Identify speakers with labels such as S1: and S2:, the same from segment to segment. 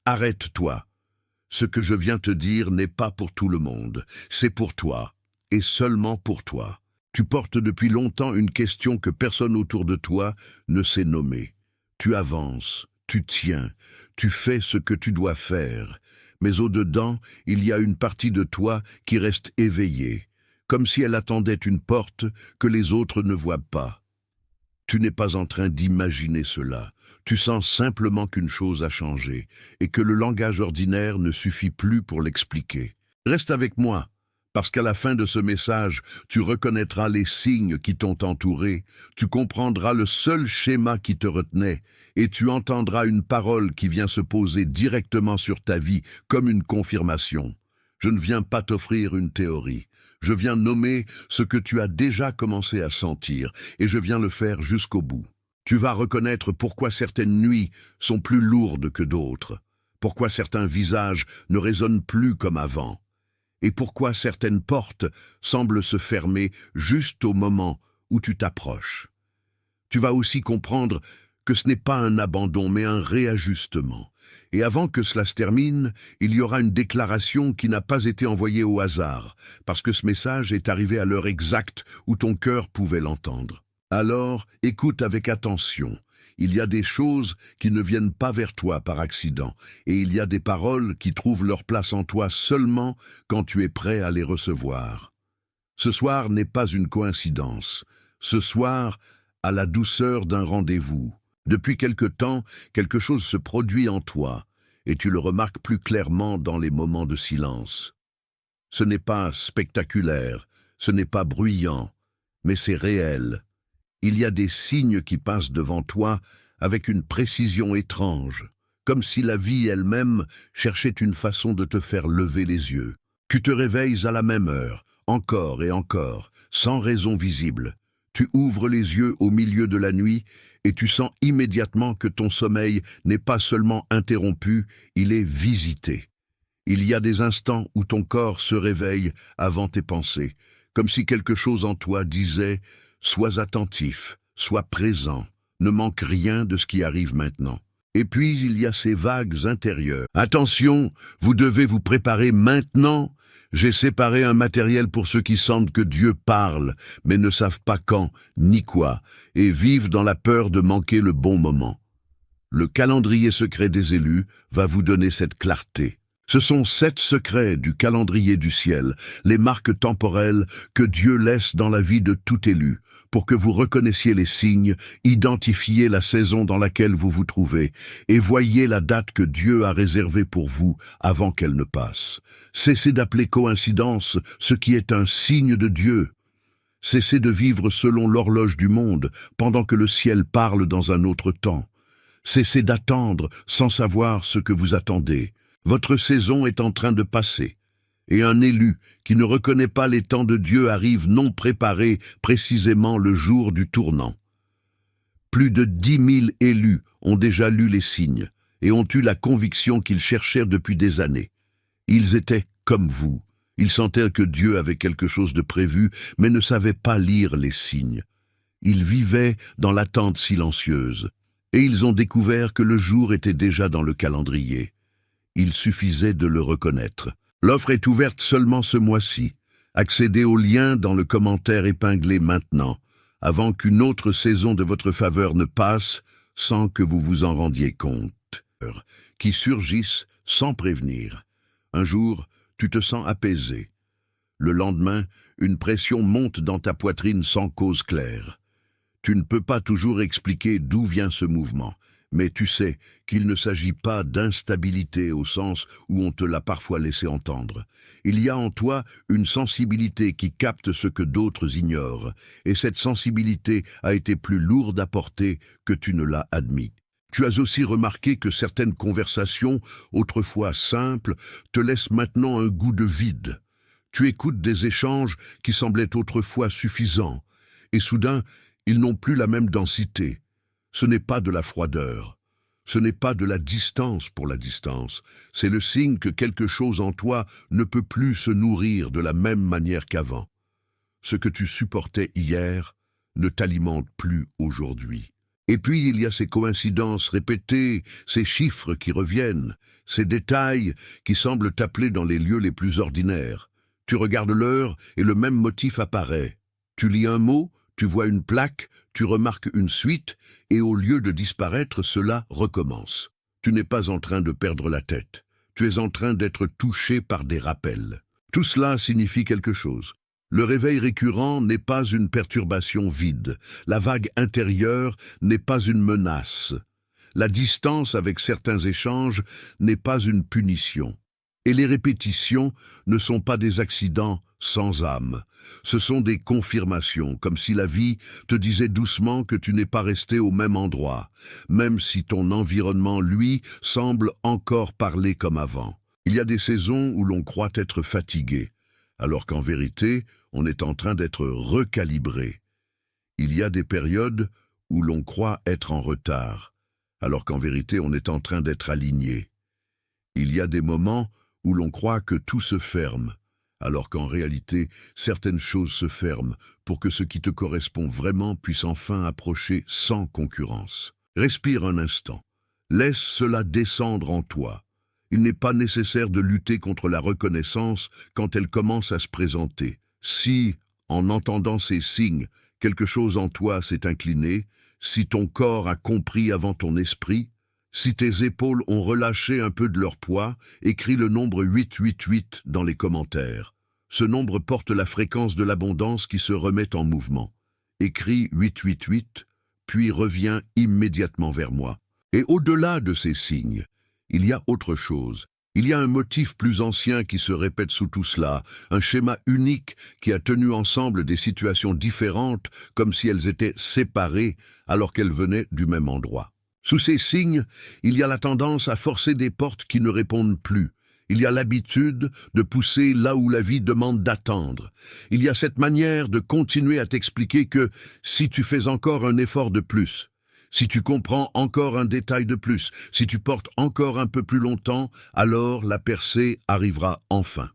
S1: Arrête-toi. Ce que je viens te dire n'est pas pour tout le monde, c'est pour toi, et seulement pour toi. Tu portes depuis longtemps une question que personne autour de toi ne sait nommer. Tu avances, tu tiens, tu fais ce que tu dois faire, mais au-dedans, il y a une partie de toi qui reste éveillée, comme si elle attendait une porte que les autres ne voient pas. Tu n'es pas en train d'imaginer cela. Tu sens simplement qu'une chose a changé et que le langage ordinaire ne suffit plus pour l'expliquer. Reste avec moi, parce qu'à la fin de ce message, tu reconnaîtras les signes qui t'ont entouré, tu comprendras le seul schéma qui te retenait et tu entendras une parole qui vient se poser directement sur ta vie comme une confirmation. Je ne viens pas t'offrir une théorie. Je viens nommer ce que tu as déjà commencé à sentir, et je viens le faire jusqu'au bout. Tu vas reconnaître pourquoi certaines nuits sont plus lourdes que d'autres, pourquoi certains visages ne résonnent plus comme avant, et pourquoi certaines portes semblent se fermer juste au moment où tu t'approches. Tu vas aussi comprendre que ce n'est pas un abandon, mais un réajustement. Et avant que cela se termine, il y aura une déclaration qui n'a pas été envoyée au hasard, parce que ce message est arrivé à l'heure exacte où ton cœur pouvait l'entendre. Alors, écoute avec attention. Il y a des choses qui ne viennent pas vers toi par accident, et il y a des paroles qui trouvent leur place en toi seulement quand tu es prêt à les recevoir. Ce soir n'est pas une coïncidence. Ce soir a la douceur d'un rendez-vous. Depuis quelque temps, quelque chose se produit en toi, et tu le remarques plus clairement dans les moments de silence. Ce n'est pas spectaculaire, ce n'est pas bruyant, mais c'est réel. Il y a des signes qui passent devant toi avec une précision étrange, comme si la vie elle-même cherchait une façon de te faire lever les yeux. Tu te réveilles à la même heure, encore et encore, sans raison visible. Tu ouvres les yeux au milieu de la nuit et tu sens immédiatement que ton sommeil n'est pas seulement interrompu, il est visité. Il y a des instants où ton corps se réveille avant tes pensées, comme si quelque chose en toi disait « Sois attentif, sois présent, ne manque rien de ce qui arrive maintenant ». Et puis il y a ces vagues intérieures. Attention, vous devez vous préparer maintenant. J'ai séparé un matériel pour ceux qui sentent que Dieu parle, mais ne savent pas quand, ni quoi, et vivent dans la peur de manquer le bon moment. Le calendrier secret des élus va vous donner cette clarté. Ce sont 7 secrets du calendrier du ciel, les marques temporelles que Dieu laisse dans la vie de tout élu, pour que vous reconnaissiez les signes, identifiez la saison dans laquelle vous vous trouvez, et voyez la date que Dieu a réservée pour vous avant qu'elle ne passe. Cessez d'appeler coïncidence ce qui est un signe de Dieu. Cessez de vivre selon l'horloge du monde, pendant que le ciel parle dans un autre temps. Cessez d'attendre sans savoir ce que vous attendez. Votre saison est en train de passer, et un élu qui ne reconnaît pas les temps de Dieu arrive non préparé précisément le jour du tournant. Plus de 10 000 élus ont déjà lu les signes et ont eu la conviction qu'ils cherchèrent depuis des années. Ils étaient comme vous, ils sentaient que Dieu avait quelque chose de prévu, mais ne savaient pas lire les signes. Ils vivaient dans l'attente silencieuse, et ils ont découvert que le jour était déjà dans le calendrier. Il suffisait de le reconnaître. L'offre est ouverte seulement ce mois-ci. Accédez au lien dans le commentaire épinglé maintenant, avant qu'une autre saison de votre faveur ne passe sans que vous vous en rendiez compte. Qui surgissent sans prévenir. Un jour, tu te sens apaisé. Le lendemain, une pression monte dans ta poitrine sans cause claire. Tu ne peux pas toujours expliquer d'où vient ce mouvement. Mais tu sais qu'il ne s'agit pas d'instabilité au sens où on te l'a parfois laissé entendre. Il y a en toi une sensibilité qui capte ce que d'autres ignorent, et cette sensibilité a été plus lourde à porter que tu ne l'as admis. Tu as aussi remarqué que certaines conversations, autrefois simples, te laissent maintenant un goût de vide. Tu écoutes des échanges qui semblaient autrefois suffisants, et soudain, ils n'ont plus la même densité. Ce n'est pas de la froideur, ce n'est pas de la distance pour la distance, c'est le signe que quelque chose en toi ne peut plus se nourrir de la même manière qu'avant. Ce que tu supportais hier ne t'alimente plus aujourd'hui. Et puis il y a ces coïncidences répétées, ces chiffres qui reviennent, ces détails qui semblent t'appeler dans les lieux les plus ordinaires. Tu regardes l'heure et le même motif apparaît. Tu lis un mot, tu vois une plaque, tu remarques une suite, et au lieu de disparaître, cela recommence. Tu n'es pas en train de perdre la tête. Tu es en train d'être touché par des rappels. Tout cela signifie quelque chose. Le réveil récurrent n'est pas une perturbation vide. La vague intérieure n'est pas une menace. La distance avec certains échanges n'est pas une punition. Et les répétitions ne sont pas des accidents sans âme. Ce sont des confirmations, comme si la vie te disait doucement que tu n'es pas resté au même endroit, même si ton environnement, lui, semble encore parler comme avant. Il y a des saisons où l'on croit être fatigué, alors qu'en vérité, on est en train d'être recalibré. Il y a des périodes où l'on croit être en retard, alors qu'en vérité, on est en train d'être aligné. Il y a des moments où l'on croit que tout se ferme, alors qu'en réalité, certaines choses se ferment pour que ce qui te correspond vraiment puisse enfin approcher sans concurrence. Respire un instant. Laisse cela descendre en toi. Il n'est pas nécessaire de lutter contre la reconnaissance quand elle commence à se présenter. Si, en entendant ces signes, quelque chose en toi s'est incliné, si ton corps a compris avant ton esprit, si tes épaules ont relâché un peu de leur poids, écris le nombre 888 dans les commentaires. Ce nombre porte la fréquence de l'abondance qui se remet en mouvement. Écris 888, puis reviens immédiatement vers moi. Et au-delà de ces signes, il y a autre chose. Il y a un motif plus ancien qui se répète sous tout cela, un schéma unique qui a tenu ensemble des situations différentes comme si elles étaient séparées alors qu'elles venaient du même endroit. Sous ces signes, il y a la tendance à forcer des portes qui ne répondent plus. Il y a l'habitude de pousser là où la vie demande d'attendre. Il y a cette manière de continuer à t'expliquer que si tu fais encore un effort de plus, si tu comprends encore un détail de plus, si tu portes encore un peu plus longtemps, alors la percée arrivera enfin.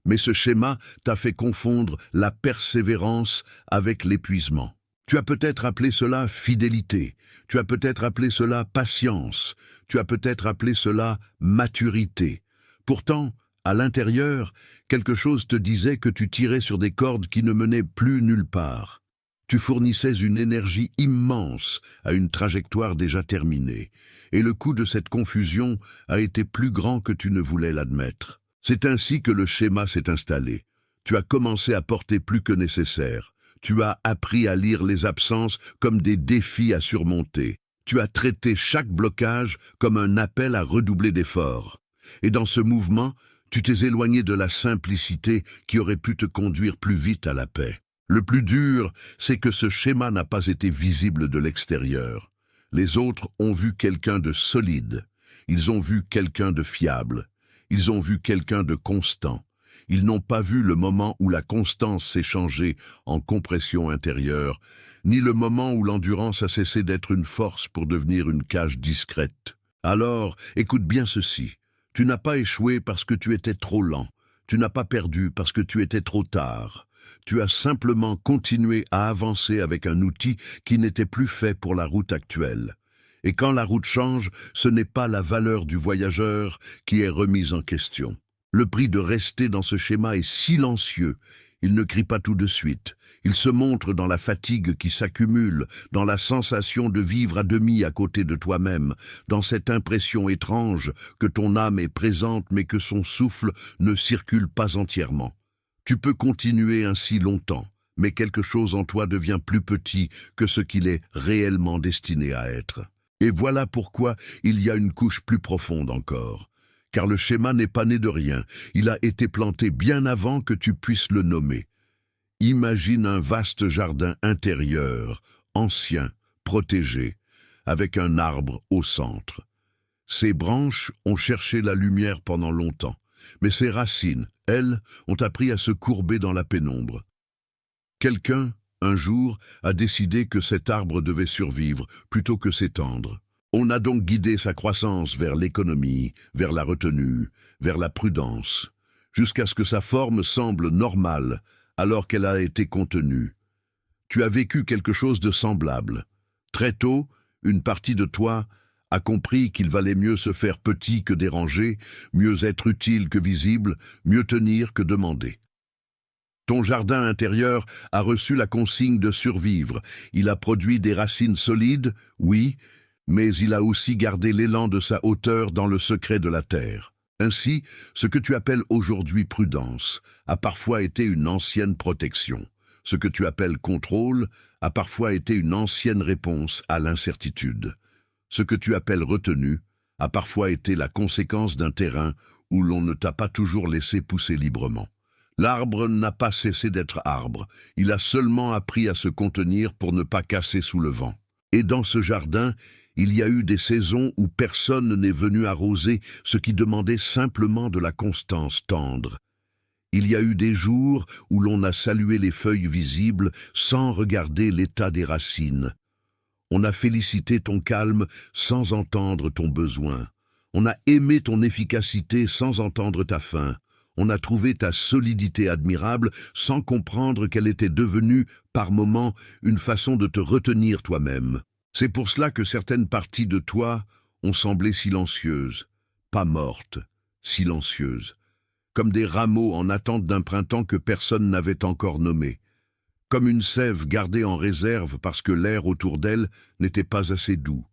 S1: Mais ce schéma t'a fait confondre la persévérance avec l'épuisement. Tu as peut-être appelé cela fidélité, tu as peut-être appelé cela patience, tu as peut-être appelé cela maturité. Pourtant, à l'intérieur, quelque chose te disait que tu tirais sur des cordes qui ne menaient plus nulle part. Tu fournissais une énergie immense à une trajectoire déjà terminée, et le coût de cette confusion a été plus grand que tu ne voulais l'admettre. C'est ainsi que le schéma s'est installé. Tu as commencé à porter plus que nécessaire. Tu as appris à lire les absences comme des défis à surmonter. Tu as traité chaque blocage comme un appel à redoubler d'efforts. Et dans ce mouvement, tu t'es éloigné de la simplicité qui aurait pu te conduire plus vite à la paix. Le plus dur, c'est que ce schéma n'a pas été visible de l'extérieur. Les autres ont vu quelqu'un de solide. Ils ont vu quelqu'un de fiable. Ils ont vu quelqu'un de constant. Ils n'ont pas vu le moment où la constance s'est changée en compression intérieure, ni le moment où l'endurance a cessé d'être une force pour devenir une cage discrète. Alors, écoute bien ceci. Tu n'as pas échoué parce que tu étais trop lent. Tu n'as pas perdu parce que tu étais trop tard. Tu as simplement continué à avancer avec un outil qui n'était plus fait pour la route actuelle. Et quand la route change, ce n'est pas la valeur du voyageur qui est remise en question. Le prix de rester dans ce schéma est silencieux. Il ne crie pas tout de suite. Il se montre dans la fatigue qui s'accumule, dans la sensation de vivre à demi à côté de toi-même, dans cette impression étrange que ton âme est présente mais que son souffle ne circule pas entièrement. Tu peux continuer ainsi longtemps, mais quelque chose en toi devient plus petit que ce qu'il est réellement destiné à être. Et voilà pourquoi il y a une couche plus profonde encore. Car le schéma n'est pas né de rien, il a été planté bien avant que tu puisses le nommer. Imagine un vaste jardin intérieur, ancien, protégé, avec un arbre au centre. Ses branches ont cherché la lumière pendant longtemps, mais ses racines, elles, ont appris à se courber dans la pénombre. Quelqu'un, un jour, a décidé que cet arbre devait survivre plutôt que s'étendre. On a donc guidé sa croissance vers l'économie, vers la retenue, vers la prudence, jusqu'à ce que sa forme semble normale alors qu'elle a été contenue. Tu as vécu quelque chose de semblable. Très tôt, une partie de toi a compris qu'il valait mieux se faire petit que déranger, mieux être utile que visible, mieux tenir que demander. Ton jardin intérieur a reçu la consigne de survivre. Il a produit des racines solides, oui, mais il a aussi gardé l'élan de sa hauteur dans le secret de la terre. Ainsi, ce que tu appelles aujourd'hui prudence a parfois été une ancienne protection. Ce que tu appelles contrôle a parfois été une ancienne réponse à l'incertitude. Ce que tu appelles retenue a parfois été la conséquence d'un terrain où l'on ne t'a pas toujours laissé pousser librement. L'arbre n'a pas cessé d'être arbre, il a seulement appris à se contenir pour ne pas casser sous le vent. Et dans ce jardin, il y a eu des saisons où personne n'est venu arroser ce qui demandait simplement de la constance tendre. Il y a eu des jours où l'on a salué les feuilles visibles sans regarder l'état des racines. On a félicité ton calme sans entendre ton besoin. On a aimé ton efficacité sans entendre ta faim. On a trouvé ta solidité admirable sans comprendre qu'elle était devenue, par moments, une façon de te retenir toi-même. C'est pour cela que certaines parties de toi ont semblé silencieuses, pas mortes, silencieuses, comme des rameaux en attente d'un printemps que personne n'avait encore nommé, comme une sève gardée en réserve parce que l'air autour d'elle n'était pas assez doux.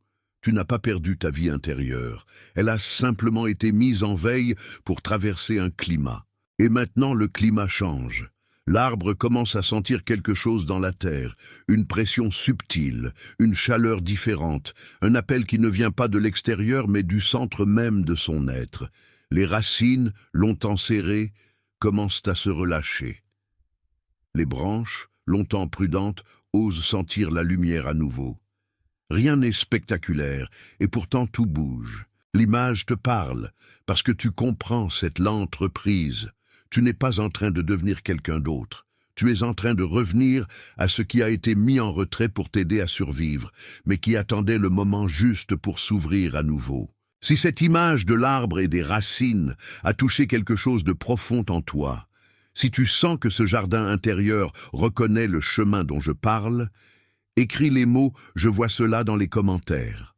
S1: Tu n'as pas perdu ta vie intérieure, elle a simplement été mise en veille pour traverser un climat. Et maintenant le climat change. L'arbre commence à sentir quelque chose dans la terre, une pression subtile, une chaleur différente, un appel qui ne vient pas de l'extérieur mais du centre même de son être. Les racines, longtemps serrées, commencent à se relâcher. Les branches, longtemps prudentes, osent sentir la lumière à nouveau. Rien n'est spectaculaire, et pourtant tout bouge. L'image te parle, parce que tu comprends cette lente reprise. Tu n'es pas en train de devenir quelqu'un d'autre. Tu es en train de revenir à ce qui a été mis en retrait pour t'aider à survivre, mais qui attendait le moment juste pour s'ouvrir à nouveau. Si cette image de l'arbre et des racines a touché quelque chose de profond en toi, si tu sens que ce jardin intérieur reconnaît le chemin dont je parle, écris les mots « Je vois cela » dans les commentaires.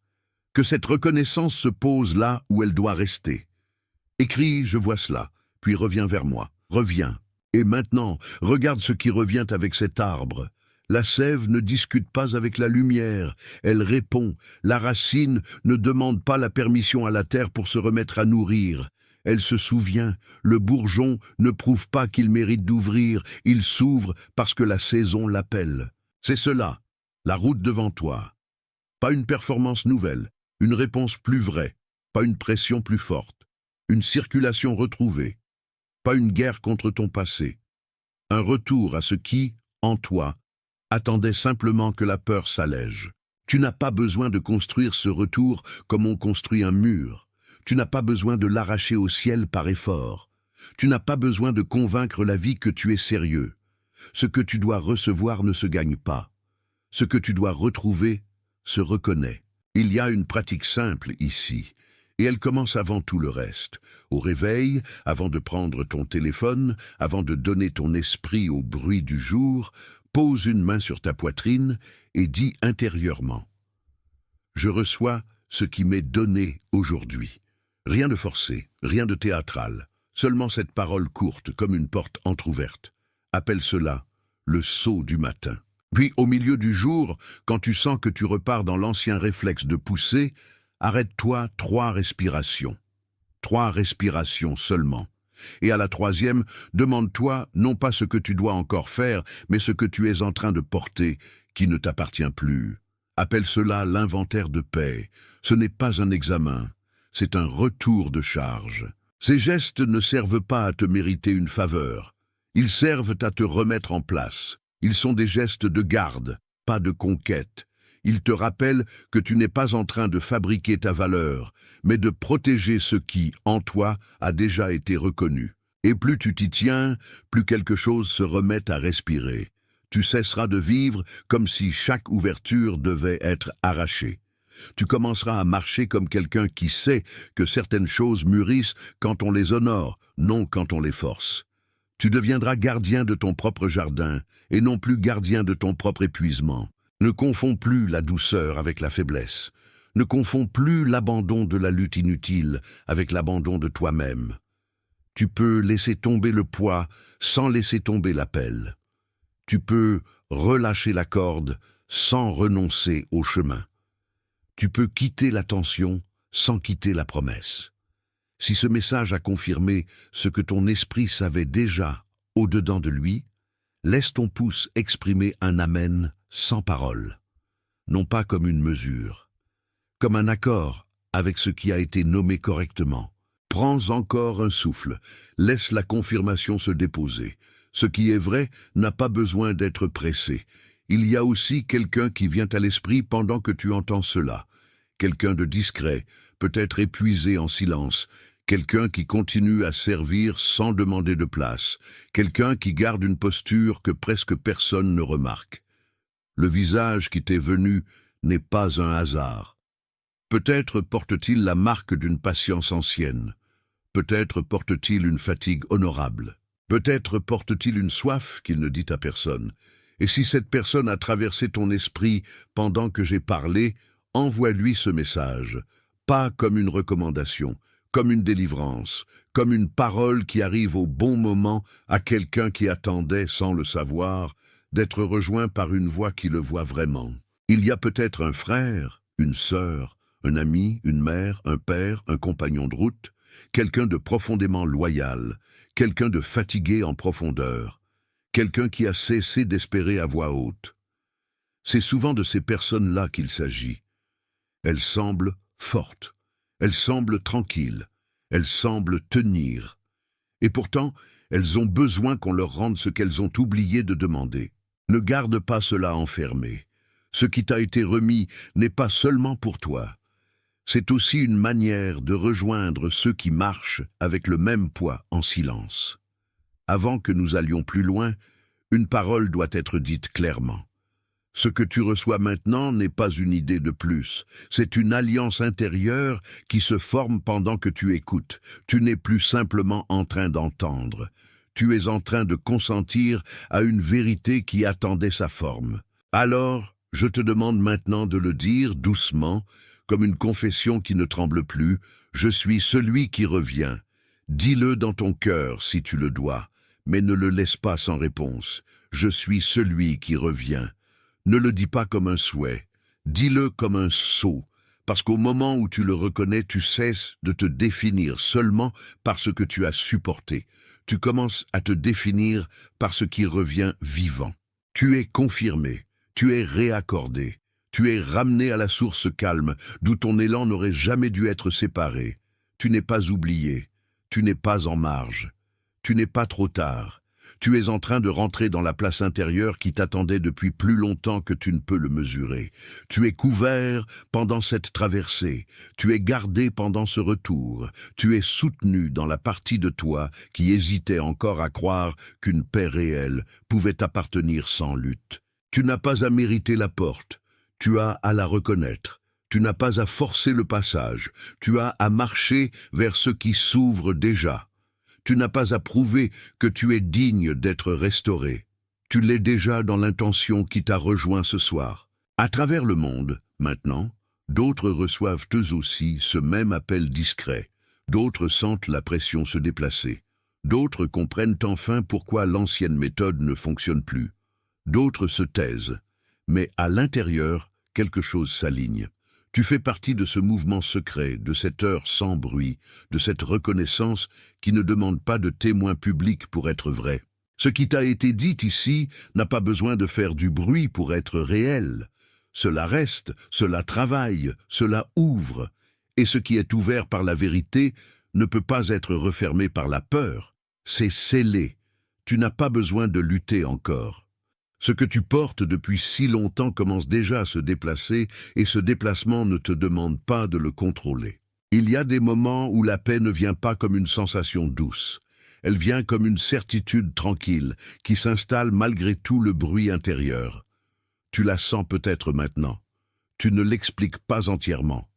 S1: Que cette reconnaissance se pose là où elle doit rester. Écris « Je vois cela », puis reviens vers moi. Reviens. Et maintenant, regarde ce qui revient avec cet arbre. La sève ne discute pas avec la lumière, elle répond. La racine ne demande pas la permission à la terre pour se remettre à nourrir. Elle se souvient, le bourgeon ne prouve pas qu'il mérite d'ouvrir, il s'ouvre parce que la saison l'appelle. C'est cela, la route devant toi. Pas une performance nouvelle, une réponse plus vraie, pas une pression plus forte, une circulation retrouvée, pas une guerre contre ton passé. Un retour à ce qui, en toi, attendait simplement que la peur s'allège. Tu n'as pas besoin de construire ce retour comme on construit un mur. Tu n'as pas besoin de l'arracher au ciel par effort. Tu n'as pas besoin de convaincre la vie que tu es sérieux. Ce que tu dois recevoir ne se gagne pas. Ce que tu dois retrouver se reconnaît. Il y a une pratique simple ici, et elle commence avant tout le reste. Au réveil, avant de prendre ton téléphone, avant de donner ton esprit au bruit du jour, pose une main sur ta poitrine et dis intérieurement « Je reçois ce qui m'est donné aujourd'hui ». Rien de forcé, rien de théâtral, seulement cette parole courte comme une porte entr'ouverte. Appelle cela le saut du matin. Puis au milieu du jour, quand tu sens que tu repars dans l'ancien réflexe de pousser, arrête-toi 3 respirations. 3 respirations seulement. Et à la 3e, demande-toi non pas ce que tu dois encore faire, mais ce que tu es en train de porter, qui ne t'appartient plus. Appelle cela l'inventaire de paix. Ce n'est pas un examen, c'est un retour de charge. Ces gestes ne servent pas à te mériter une faveur. Ils servent à te remettre en place. Ils sont des gestes de garde, pas de conquête. Ils te rappellent que tu n'es pas en train de fabriquer ta valeur, mais de protéger ce qui, en toi, a déjà été reconnu. Et plus tu t'y tiens, plus quelque chose se remet à respirer. Tu cesseras de vivre comme si chaque ouverture devait être arrachée. Tu commenceras à marcher comme quelqu'un qui sait que certaines choses mûrissent quand on les honore, non quand on les force. Tu deviendras gardien de ton propre jardin, et non plus gardien de ton propre épuisement. Ne confonds plus la douceur avec la faiblesse. Ne confonds plus l'abandon de la lutte inutile avec l'abandon de toi-même. Tu peux laisser tomber le poids sans laisser tomber l'appel. Tu peux relâcher la corde sans renoncer au chemin. Tu peux quitter la tension sans quitter la promesse. Si ce message a confirmé ce que ton esprit savait déjà au-dedans de lui, laisse ton pouce exprimer un amen sans parole, non pas comme une mesure, comme un accord avec ce qui a été nommé correctement. Prends encore un souffle, laisse la confirmation se déposer. Ce qui est vrai n'a pas besoin d'être pressé. Il y a aussi quelqu'un qui vient à l'esprit pendant que tu entends cela. Quelqu'un de discret, peut-être épuisé en silence, quelqu'un qui continue à servir sans demander de place, quelqu'un qui garde une posture que presque personne ne remarque. Le visage qui t'est venu n'est pas un hasard. Peut-être porte-t-il la marque d'une patience ancienne. Peut-être porte-t-il une fatigue honorable. Peut-être porte-t-il une soif qu'il ne dit à personne. Et si cette personne a traversé ton esprit pendant que j'ai parlé, envoie-lui ce message, pas comme une recommandation, comme une délivrance, comme une parole qui arrive au bon moment à quelqu'un qui attendait, sans le savoir, d'être rejoint par une voix qui le voit vraiment. Il y a peut-être un frère, une sœur, un ami, une mère, un père, un compagnon de route, quelqu'un de profondément loyal, quelqu'un de fatigué en profondeur, quelqu'un qui a cessé d'espérer à voix haute. C'est souvent de ces personnes-là qu'il s'agit. Elles semblent fortes, elles semblent tranquilles, elles semblent tenir. Et pourtant, elles ont besoin qu'on leur rende ce qu'elles ont oublié de demander. Ne garde pas cela enfermé. Ce qui t'a été remis n'est pas seulement pour toi. C'est aussi une manière de rejoindre ceux qui marchent avec le même poids en silence. Avant que nous allions plus loin, une parole doit être dite clairement. Ce que tu reçois maintenant n'est pas une idée de plus, c'est une alliance intérieure qui se forme pendant que tu écoutes. Tu n'es plus simplement en train d'entendre. Tu es en train de consentir à une vérité qui attendait sa forme. Alors, je te demande maintenant de le dire doucement, comme une confession qui ne tremble plus, « Je suis celui qui revient ». Dis-le dans ton cœur si tu le dois, mais ne le laisse pas sans réponse. « Je suis celui qui revient ». Ne le dis pas comme un souhait, dis-le comme un sceau, parce qu'au moment où tu le reconnais, tu cesses de te définir seulement par ce que tu as supporté. Tu commences à te définir par ce qui revient vivant. Tu es confirmé, tu es réaccordé. Tu es ramené à la source calme, d'où ton élan n'aurait jamais dû être séparé. Tu n'es pas oublié, tu n'es pas en marge, tu n'es pas trop tard. Tu es en train de rentrer dans la place intérieure qui t'attendait depuis plus longtemps que tu ne peux le mesurer. Tu es couvert pendant cette traversée, tu es gardé pendant ce retour, tu es soutenu dans la partie de toi qui hésitait encore à croire qu'une paix réelle pouvait t'appartenir sans lutte. Tu n'as pas à mériter la porte. Tu as à la reconnaître, tu n'as pas à forcer le passage, tu as à marcher vers ce qui s'ouvre déjà. Tu n'as pas à prouver que tu es digne d'être restauré. Tu l'es déjà dans l'intention qui t'a rejoint ce soir. À travers le monde, maintenant, d'autres reçoivent eux aussi ce même appel discret. D'autres sentent la pression se déplacer. D'autres comprennent enfin pourquoi l'ancienne méthode ne fonctionne plus. D'autres se taisent. Mais à l'intérieur, quelque chose s'aligne. Tu fais partie de ce mouvement secret, de cette heure sans bruit, de cette reconnaissance qui ne demande pas de témoin public pour être vrai. Ce qui t'a été dit ici n'a pas besoin de faire du bruit pour être réel. Cela reste, cela travaille, cela ouvre. Et ce qui est ouvert par la vérité ne peut pas être refermé par la peur. C'est scellé. Tu n'as pas besoin de lutter encore. Ce que tu portes depuis si longtemps commence déjà à se déplacer et ce déplacement ne te demande pas de le contrôler. Il y a des moments où la paix ne vient pas comme une sensation douce. Elle vient comme une certitude tranquille qui s'installe malgré tout le bruit intérieur. Tu la sens peut-être maintenant. Tu ne l'expliques pas entièrement.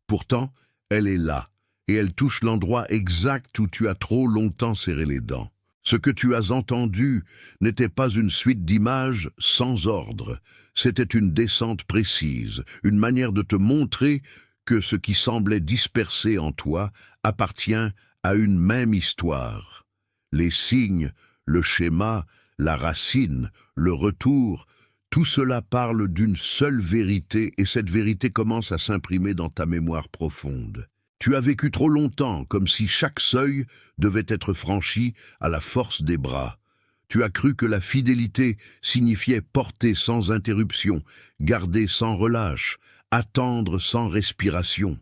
S1: Pourtant, elle est là et elle touche l'endroit exact où tu as trop longtemps serré les dents. Ce que tu as entendu n'était pas une suite d'images sans ordre, c'était une descente précise, une manière de te montrer que ce qui semblait dispersé en toi appartient à une même histoire. Les signes, le schéma, la racine, le retour, tout cela parle d'une seule vérité et cette vérité commence à s'imprimer dans ta mémoire profonde. Tu as vécu trop longtemps, comme si chaque seuil devait être franchi à la force des bras. Tu as cru que la fidélité signifiait porter sans interruption, garder sans relâche, attendre sans respiration.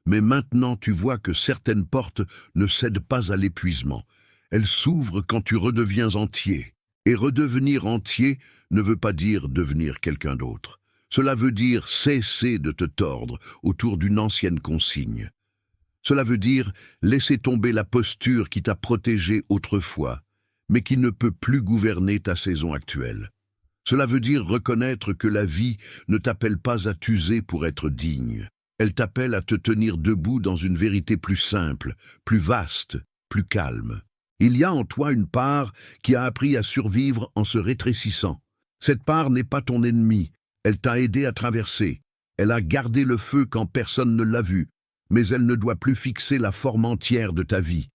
S1: Mais maintenant tu vois que certaines portes ne cèdent pas à l'épuisement. Elles s'ouvrent quand tu redeviens entier. Et redevenir entier ne veut pas dire devenir quelqu'un d'autre. Cela veut dire cesser de te tordre autour d'une ancienne consigne. Cela veut dire laisser tomber la posture qui t'a protégé autrefois, mais qui ne peut plus gouverner ta saison actuelle. Cela veut dire reconnaître que la vie ne t'appelle pas à t'user pour être digne. Elle t'appelle à te tenir debout dans une vérité plus simple, plus vaste, plus calme. Il y a en toi une part qui a appris à survivre en se rétrécissant. Cette part n'est pas ton ennemi, elle t'a aidé à traverser. Elle a gardé le feu quand personne ne l'a vu. Mais elle ne doit plus fixer la forme entière de ta vie.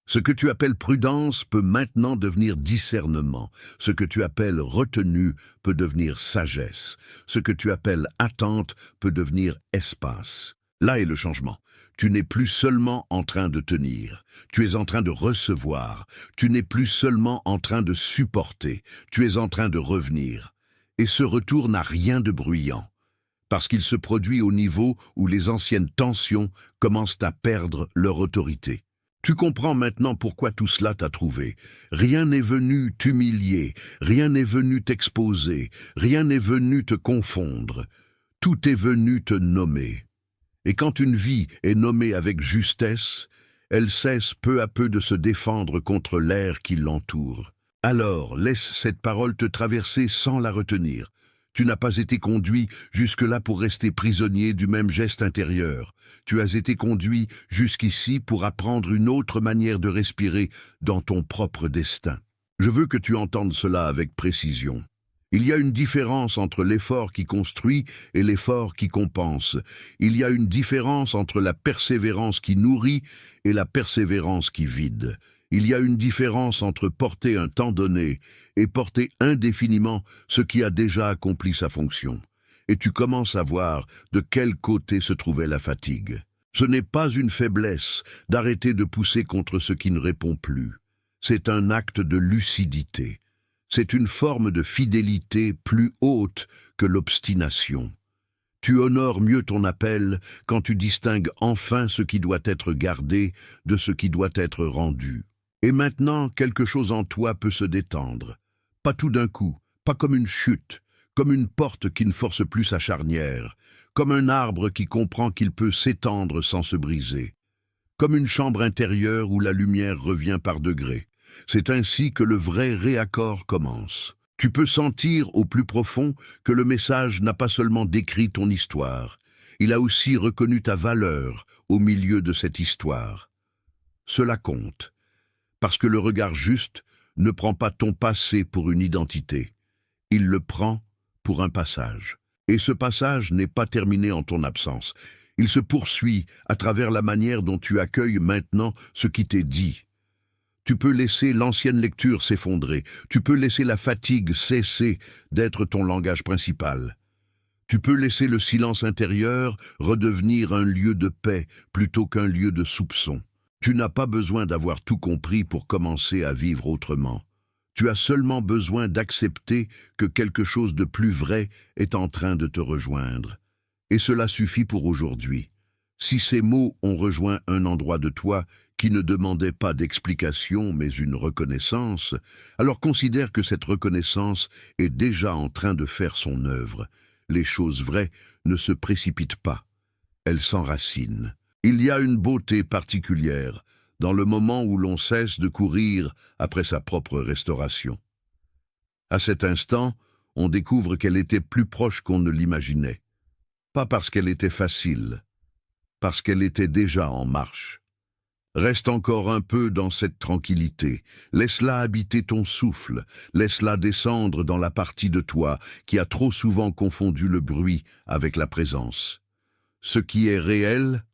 S1: Ce que tu appelles prudence peut maintenant devenir discernement. Ce que tu appelles retenue peut devenir sagesse. Ce que tu appelles attente peut devenir espace. Là est le changement. Tu n'es plus seulement en train de tenir. Tu es en train de recevoir. Tu n'es plus seulement en train de supporter. Tu es en train de revenir. Et ce retour n'a rien de bruyant. Parce qu'il se produit au niveau où les anciennes tensions commencent à perdre leur autorité. Tu comprends maintenant pourquoi tout cela t'a trouvé. Rien n'est venu t'humilier, rien n'est venu t'exposer, rien n'est venu te confondre. Tout est venu te nommer. Et quand une vie est nommée avec justesse, elle cesse peu à peu de se défendre contre l'air qui l'entoure. Alors, laisse cette parole te traverser sans la retenir. Tu n'as pas été conduit jusque-là pour rester prisonnier du même geste intérieur. Tu as été conduit jusqu'ici pour apprendre une autre manière de respirer dans ton propre destin. Je veux que tu entendes cela avec précision. Il y a une différence entre l'effort qui construit et l'effort qui compense. Il y a une différence entre la persévérance qui nourrit et la persévérance qui vide. Il y a une différence entre porter un temps donné et porter indéfiniment ce qui a déjà accompli sa fonction. Et tu commences à voir de quel côté se trouvait la fatigue. Ce n'est pas une faiblesse d'arrêter de pousser contre ce qui ne répond plus. C'est un acte de lucidité. C'est une forme de fidélité plus haute que l'obstination. Tu honores mieux ton appel quand tu distingues enfin ce qui doit être gardé de ce qui doit être rendu. Et maintenant, quelque chose en toi peut se détendre. Pas tout d'un coup, pas comme une chute, comme une porte qui ne force plus sa charnière, comme un arbre qui comprend qu'il peut s'étendre sans se briser, comme une chambre intérieure où la lumière revient par degrés. C'est ainsi que le vrai réaccord commence. Tu peux sentir au plus profond que le message n'a pas seulement décrit ton histoire, il a aussi reconnu ta valeur au milieu de cette histoire. Cela compte. Parce que le regard juste ne prend pas ton passé pour une identité, il le prend pour un passage. Et ce passage n'est pas terminé en ton absence. Il se poursuit à travers la manière dont tu accueilles maintenant ce qui t'est dit. Tu peux laisser l'ancienne lecture s'effondrer, tu peux laisser la fatigue cesser d'être ton langage principal. Tu peux laisser le silence intérieur redevenir un lieu de paix plutôt qu'un lieu de soupçon. Tu n'as pas besoin d'avoir tout compris pour commencer à vivre autrement. Tu as seulement besoin d'accepter que quelque chose de plus vrai est en train de te rejoindre. Et cela suffit pour aujourd'hui. Si ces mots ont rejoint un endroit de toi qui ne demandait pas d'explication mais une reconnaissance, alors considère que cette reconnaissance est déjà en train de faire son œuvre. Les choses vraies ne se précipitent pas, elles s'enracinent. Il y a une beauté particulière dans le moment où l'on cesse de courir après sa propre restauration. À cet instant, on découvre qu'elle était plus proche qu'on ne l'imaginait. Pas parce qu'elle était facile, parce qu'elle était déjà en marche. Reste encore un peu dans cette tranquillité. Laisse-la habiter ton souffle. Laisse-la descendre dans la partie de toi qui a trop souvent confondu le bruit avec la présence. Ce qui est réel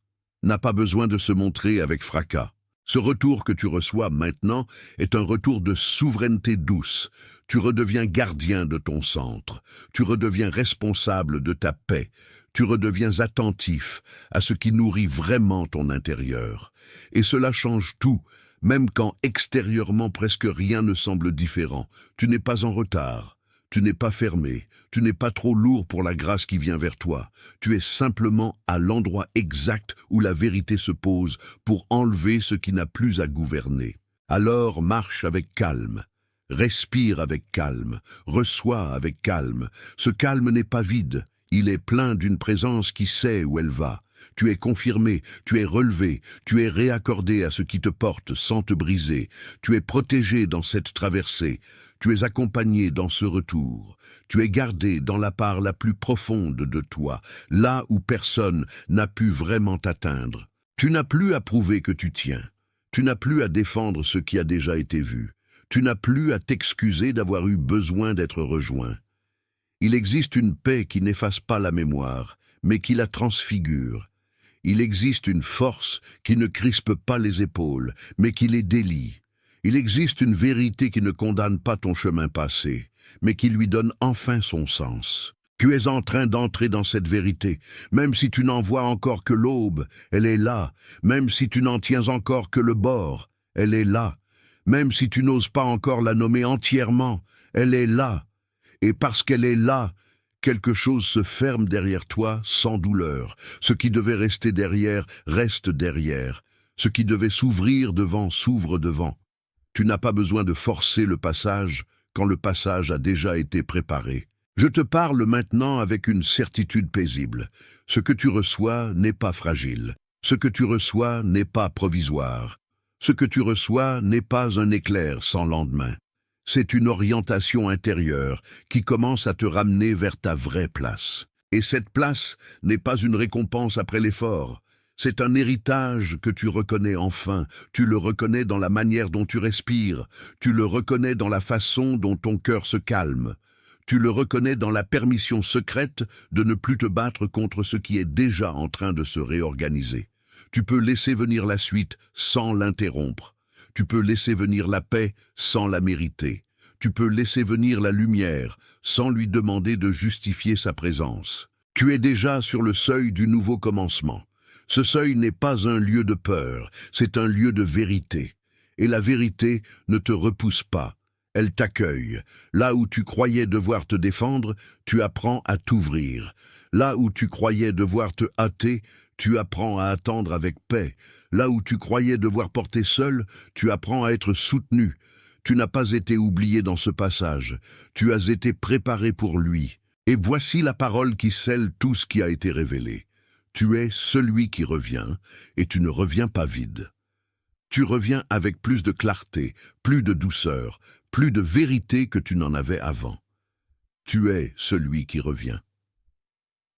S1: n'a pas besoin de se montrer avec fracas. Ce retour que tu reçois maintenant est un retour de souveraineté douce. Tu redeviens gardien de ton centre. Tu redeviens responsable de ta paix. Tu redeviens attentif à ce qui nourrit vraiment ton intérieur. Et cela change tout, même quand extérieurement presque rien ne semble différent. Tu n'es pas en retard. Tu n'es pas fermé, tu n'es pas trop lourd pour la grâce qui vient vers toi. Tu es simplement à l'endroit exact où la vérité se pose pour enlever ce qui n'a plus à gouverner. Alors marche avec calme, respire avec calme, reçois avec calme. Ce calme n'est pas vide, il est plein d'une présence qui sait où elle va. Tu es confirmé, tu es relevé, tu es réaccordé à ce qui te porte sans te briser. Tu es protégé dans cette traversée. Tu es accompagné dans ce retour. Tu es gardé dans la part la plus profonde de toi, là où personne n'a pu vraiment t'atteindre. Tu n'as plus à prouver que tu tiens. Tu n'as plus à défendre ce qui a déjà été vu. Tu n'as plus à t'excuser d'avoir eu besoin d'être rejoint. Il existe une paix qui n'efface pas la mémoire, mais qui la transfigure. Il existe une force qui ne crispe pas les épaules, mais qui les délie. Il existe une vérité qui ne condamne pas ton chemin passé, mais qui lui donne enfin son sens. Tu es en train d'entrer dans cette vérité, même si tu n'en vois encore que l'aube, elle est là. Même si tu n'en tiens encore que le bord, elle est là. Même si tu n'oses pas encore la nommer entièrement, elle est là. Et parce qu'elle est là, quelque chose se ferme derrière toi sans douleur. Ce qui devait rester derrière reste derrière. Ce qui devait s'ouvrir devant s'ouvre devant. Tu n'as pas besoin de forcer le passage quand le passage a déjà été préparé. Je te parle maintenant avec une certitude paisible. Ce que tu reçois n'est pas fragile. Ce que tu reçois n'est pas provisoire. Ce que tu reçois n'est pas un éclair sans lendemain. C'est une orientation intérieure qui commence à te ramener vers ta vraie place. Et cette place n'est pas une récompense après l'effort. C'est un héritage que tu reconnais enfin. Tu le reconnais dans la manière dont tu respires. Tu le reconnais dans la façon dont ton cœur se calme. Tu le reconnais dans la permission secrète de ne plus te battre contre ce qui est déjà en train de se réorganiser. Tu peux laisser venir la suite sans l'interrompre. Tu peux laisser venir la paix sans la mériter. Tu peux laisser venir la lumière sans lui demander de justifier sa présence. Tu es déjà sur le seuil du nouveau commencement. Ce seuil n'est pas un lieu de peur, c'est un lieu de vérité. Et la vérité ne te repousse pas, elle t'accueille. Là où tu croyais devoir te défendre, tu apprends à t'ouvrir. Là où tu croyais devoir te hâter, tu apprends à attendre avec paix. Là où tu croyais devoir porter seul, tu apprends à être soutenu. Tu n'as pas été oublié dans ce passage. Tu as été préparé pour lui. Et voici la parole qui scelle tout ce qui a été révélé. Tu es celui qui revient, et tu ne reviens pas vide. Tu reviens avec plus de clarté, plus de douceur, plus de vérité que tu n'en avais avant. Tu es celui qui revient.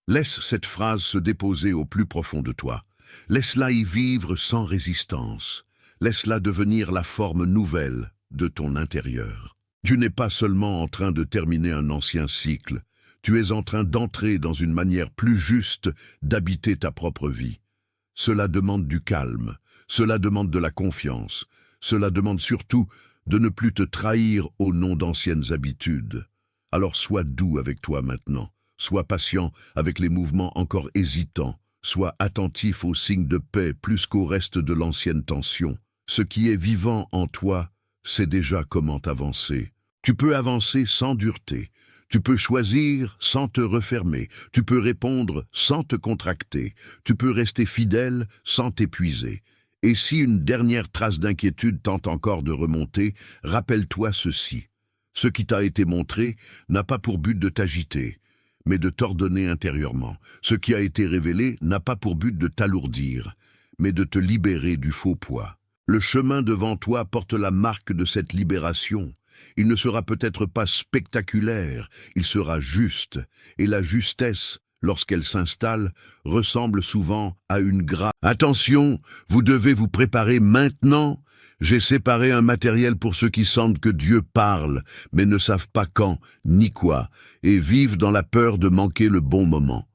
S1: Laisse cette phrase se déposer au plus profond de toi. Laisse-la y vivre sans résistance. Laisse-la devenir la forme nouvelle de ton intérieur. Tu n'es pas seulement en train de terminer un ancien cycle, tu es en train d'entrer dans une manière plus juste d'habiter ta propre vie. Cela demande du calme, cela demande de la confiance, cela demande surtout de ne plus te trahir au nom d'anciennes habitudes. Alors sois doux avec toi maintenant, sois patient avec les mouvements encore hésitants, sois attentif aux signes de paix plus qu'au reste de l'ancienne tension. Ce qui est vivant en toi, c'est déjà comment avancer. Tu peux avancer sans dureté. Tu peux choisir sans te refermer. Tu peux répondre sans te contracter. Tu peux rester fidèle sans t'épuiser. Et si une dernière trace d'inquiétude tente encore de remonter, rappelle-toi ceci. Ce qui t'a été montré n'a pas pour but de t'agiter, mais de t'ordonner intérieurement. Ce qui a été révélé n'a pas pour but de t'alourdir, mais de te libérer du faux poids. Le chemin devant toi porte la marque de cette libération. Il ne sera peut-être pas spectaculaire, il sera juste, et la justesse, lorsqu'elle s'installe, ressemble souvent à une grâce. Attention, vous devez vous préparer maintenant. J'ai séparé un matériel pour ceux qui sentent que Dieu parle, mais ne savent pas quand ni quoi, et vivent dans la peur de manquer le bon moment.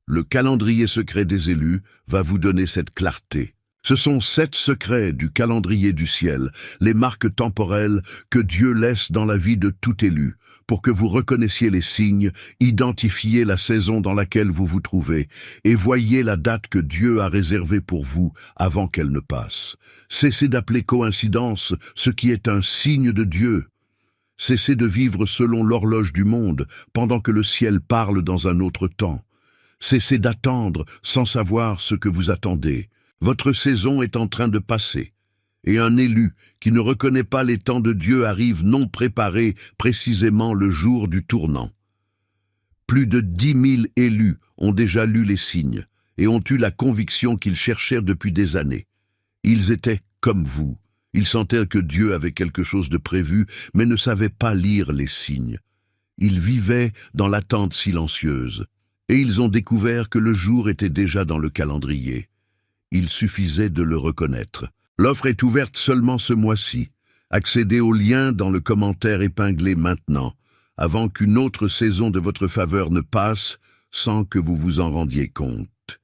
S1: Le calendrier secret des élus va vous donner cette clarté. Ce sont 7 secrets du calendrier du ciel, les marques temporelles que Dieu laisse dans la vie de tout élu, pour que vous reconnaissiez les signes, identifiez la saison dans laquelle vous vous trouvez, et voyez la date que Dieu a réservée pour vous avant qu'elle ne passe. Cessez d'appeler coïncidence ce qui est un signe de Dieu. Cessez de vivre selon l'horloge du monde, pendant que le ciel parle dans un autre temps. Cessez d'attendre sans savoir ce que vous attendez. Votre saison est en train de passer, et un élu qui ne reconnaît pas les temps de Dieu arrive non préparé précisément le jour du tournant. Plus de 10 000 élus ont déjà lu les signes et ont eu la conviction qu'ils cherchèrent depuis des années. Ils étaient comme vous. Ils sentaient que Dieu avait quelque chose de prévu, mais ne savaient pas lire les signes. Ils vivaient dans l'attente silencieuse, et ils ont découvert que le jour était déjà dans le calendrier. Il suffisait de le reconnaître. L'offre est ouverte seulement ce mois-ci. Accédez au lien dans le commentaire épinglé maintenant, avant qu'une autre saison de votre faveur ne passe sans que vous vous en rendiez compte.